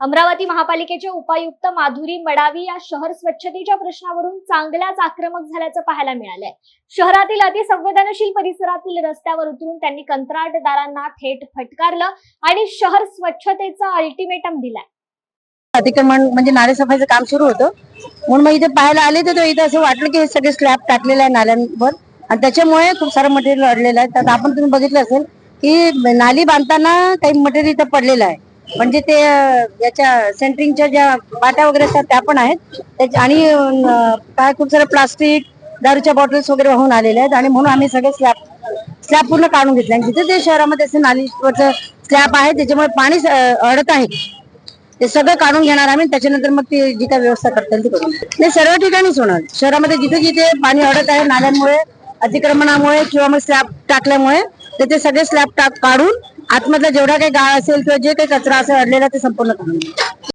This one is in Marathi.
अमरावती महापालिकेचे उपायुक्त माधुरी मडावी या शहर स्वच्छतेच्या प्रश्नावरून चांगल्याच आक्रमक झाल्याचं पाहायला मिळालंय। शहरातील अतिसंवेदनशील परिसरातील रस्त्यावर उतरून त्यांनी कंत्राटदारांना थेट फटकारलं आणि शहर स्वच्छतेचा अल्टिमेटम दिलाय। अतिक्रमण म्हणजे नालेसफाईचं काम सुरू होतं म्हणून मग इथे पाहायला आले तर इथं असं वाटलं की हे सगळे स्लॅब टाकलेले आहे नाल्यांवर आणि त्याच्यामुळे खूप सारं मटेरियल अडलेलं आहे। तर आपण तुम्ही बघितलं असेल की नाली बांधताना काही मटेरियल इथं पडलेलं आहे, म्हणजे ते याच्या सेंटरिंगच्या ज्या पाट्या वगैरे असतात त्या पण आहेत आणि काय खूप सारं प्लास्टिक दारूच्या बॉटल्स वगैरे वाहून आलेले आहेत आणि म्हणून आम्ही सगळे स्लॅब पूर्ण काढून घेतले आणि जिथे ते शहरामध्ये असे नालीवरचं स्लॅब आहे त्याच्यामुळे पाणी अडत आहे ते सगळं काढून घेणार आम्ही। त्याच्यानंतर मग ती जी काही व्यवस्था करता येईल ती करून नाही, सर्व ठिकाणीच होणार। शहरामध्ये जिथे जिथे पाणी अडत आहे नाल्यांमुळे, अतिक्रमणामुळे किंवा मग स्लॅब टाकल्यामुळे ते सगळे स्लॅब काढून आतमधला जेवढा काही गाळ असेल किंवा जे काही कचरा असेल अडलेला ते संपूर्ण काढून